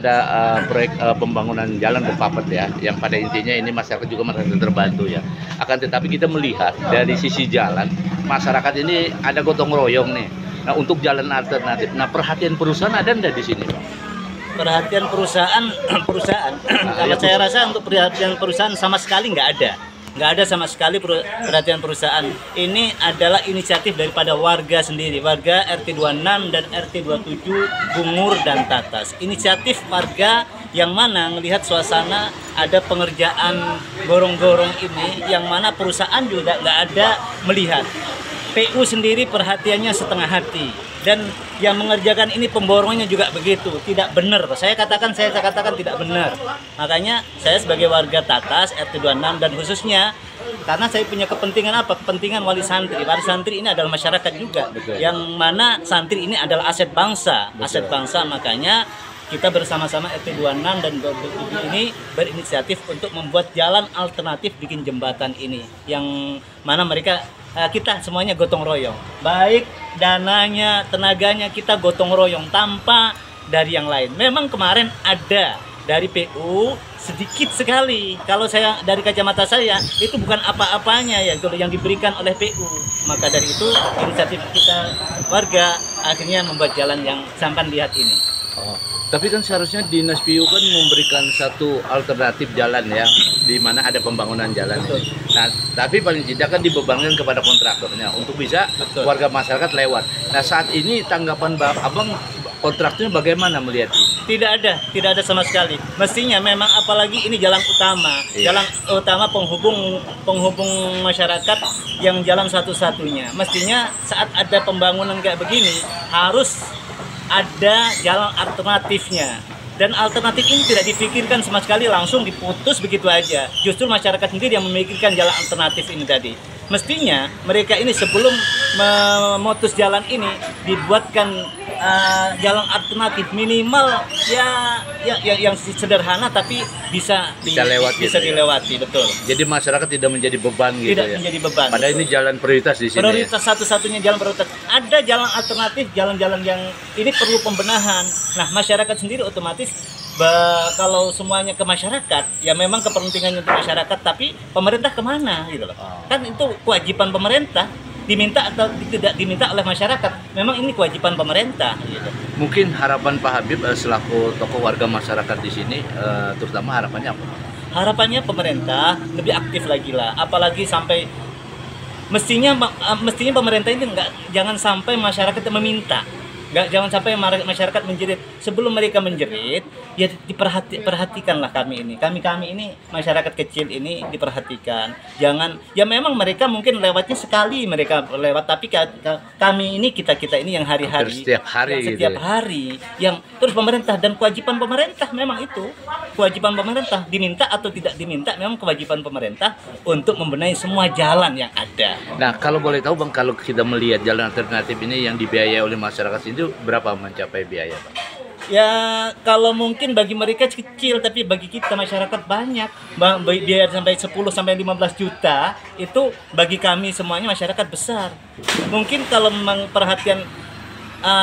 ada proyek pembangunan jalan berpapat ya, yang pada intinya ini masyarakat juga merasa terbantu ya. Akan tetapi kita melihat dari sisi jalan, masyarakat ini ada gotong royong nih. Nah, untuk jalan alternatif, nah perhatian perusahaan ada nggak di sini, Pak? Perhatian perusahaan, kalau saya rasa untuk perhatian perusahaan sama sekali nggak ada sama sekali perhatian perusahaan. Ini adalah inisiatif daripada warga sendiri, warga RT 26 dan RT 27 Bungur dan Tatas. Inisiatif warga yang mana melihat suasana ada pengerjaan gorong-gorong ini, yang mana perusahaan juga nggak ada melihat. PU sendiri perhatiannya setengah hati, dan yang mengerjakan ini pemborongnya juga begitu, tidak benar. Saya katakan tidak benar. Makanya saya sebagai warga Tatas RT 26 dan khususnya karena saya punya kepentingan apa? Kepentingan wali santri. Wali santri ini adalah masyarakat juga. Betul. Yang mana santri ini adalah aset bangsa. Betul. Aset bangsa, makanya kita bersama-sama RT 26 dan 27 ini berinisiatif untuk membuat jalan alternatif bikin jembatan ini, yang mana kita semuanya gotong royong, baik dananya, tenaganya kita gotong royong tanpa dari yang lain. Memang kemarin ada dari PU sedikit sekali, kalau saya dari kacamata saya itu bukan apa-apanya ya yang diberikan oleh PU. Maka dari itu inisiatif kita warga akhirnya membuat jalan yang sampan lihat ini. Tapi kan seharusnya Dinas PU kan memberikan satu alternatif jalan ya, di mana ada pembangunan jalan. Betul. Nah, tapi paling tidak kan dibebankan kepada kontraktornya untuk bisa Betul. Warga masyarakat lewat. Nah, saat ini tanggapan Abang kontraktornya bagaimana melihat ini? Tidak ada sama sekali. Mestinya memang apalagi ini jalan utama, jalan utama penghubung masyarakat yang jalan satu-satunya. Mestinya saat ada pembangunan kayak begini harus ada jalan alternatifnya, dan alternatif ini tidak dipikirkan sama sekali, langsung diputus begitu aja. Justru masyarakat sendiri yang memikirkan jalan alternatif ini tadi. Mestinya mereka ini sebelum memutus jalan ini dibuatkan jalan alternatif minimal yang sederhana tapi bisa dilewati. Betul. Jadi masyarakat tidak menjadi beban gitu. Tidak menjadi beban. Padahal ini jalan prioritas di sini. Prioritas satu-satunya jalan prioritas. Ada jalan alternatif, jalan-jalan yang ini perlu pembenahan. Nah, masyarakat sendiri otomatis kalau semuanya ke masyarakat, ya memang kepentingannya untuk masyarakat, tapi pemerintah kemana gitu loh. Kan itu kewajiban pemerintah, diminta atau tidak diminta oleh masyarakat, memang ini kewajiban pemerintah gitu. Mungkin harapan Pak Habib selaku tokoh warga masyarakat di sini, terutama harapannya apa? Harapannya pemerintah lebih aktif lagi lah, apalagi sampai mestinya pemerintah ini jangan sampai masyarakat meminta. Jangan sampai masyarakat menjerit. Sebelum mereka menjerit, ya diperhatikanlah kami ini masyarakat kecil ini diperhatikan. Jangan, ya memang mereka mungkin lewatnya sekali mereka lewat, tapi kami ini kita ini yang hari-hari, setiap hari yang terus pemerintah, dan kewajiban pemerintah memang itu kewajiban pemerintah, diminta atau tidak diminta memang kewajiban pemerintah untuk membenahi semua jalan yang ada. Nah, kalau boleh tahu Bang, kalau kita melihat jalan alternatif ini yang dibiayai oleh masyarakat itu berapa mencapai biaya, Bang? Ya, kalau mungkin bagi mereka kecil, tapi bagi kita masyarakat banyak. Biaya sampai 10 sampai 15 juta itu bagi kami semuanya masyarakat besar. Mungkin kalau memang perhatian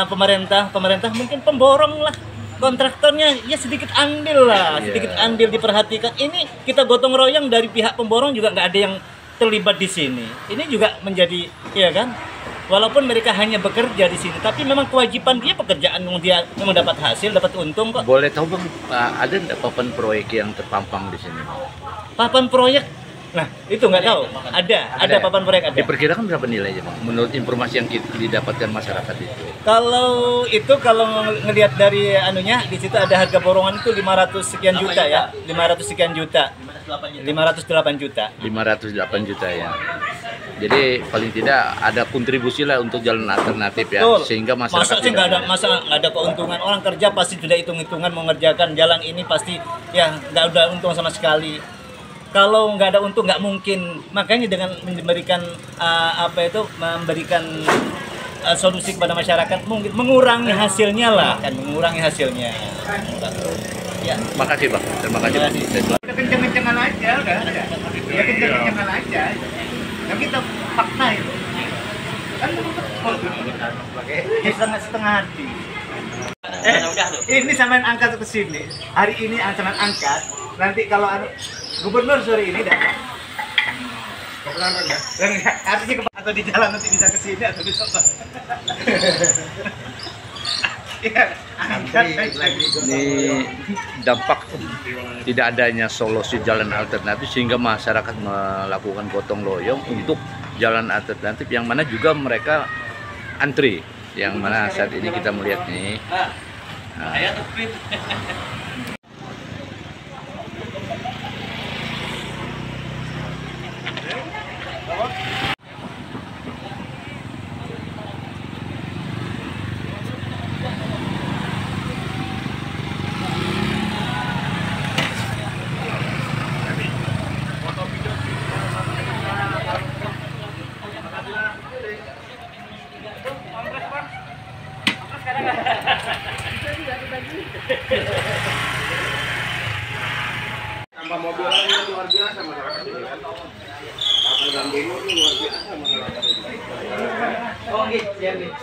pemerintah mungkin pemborong lah. Kontraktornya ya sedikit andil lah, sedikit andil diperhatikan. Ini kita gotong royong dari pihak pemborong juga nggak ada yang terlibat di sini. Ini juga menjadi, ya kan? Walaupun mereka hanya bekerja di sini, tapi memang kewajiban dia pekerjaan yang dia mendapat hasil, dapat untung kok. Boleh tahu Bang, ada nggak papan proyek yang terpampang di sini? Papan proyek? Nah, itu nggak tahu. Ada papan proyek ada. Diperkirakan berapa nilainya, Bang? Menurut informasi yang didapatkan masyarakat itu. Kalau ngelihat dari di situ ada harga borongan itu 500 sekian juta ya. 500 sekian juta. 508 juta. 508 juta ya. Jadi paling tidak ada kontribusi lah untuk jalan alternatif ya. Betul. Sehingga masyarakat nggak ada keuntungan. Orang kerja pasti sudah hitung-hitungan mengerjakan jalan ini, pasti ya nggak ada untung sama sekali. Kalau nggak ada untung nggak mungkin. Makanya dengan memberikan memberikan solusi kepada masyarakat, mungkin mengurangi hasilnya lah, kan mengurangi hasilnya. Ya, makasih Bang. Terima kasih. Kenceng-kencengan aja, kan? Ya kenceng-kencengan aja. Yang kita fakta itu. Kan setengah hati. Ini sampean angkat ke sini. Hari ini sampean angkat. Nanti kalau gubernur sore ini datang. Artinya atau di jalan nanti bisa ke sini atau bisa apa? Ini dampak tidak adanya solusi jalan alternatif sehingga masyarakat melakukan gotong royong untuk jalan alternatif yang mana juga mereka antri, yang mana saat ini kita melihat nih. Nah, tambah mobil lagi luar biasa masyarakat ini kan. Dan demo ini luar biasa masyarakat ini. Oh gitu, ya gitu.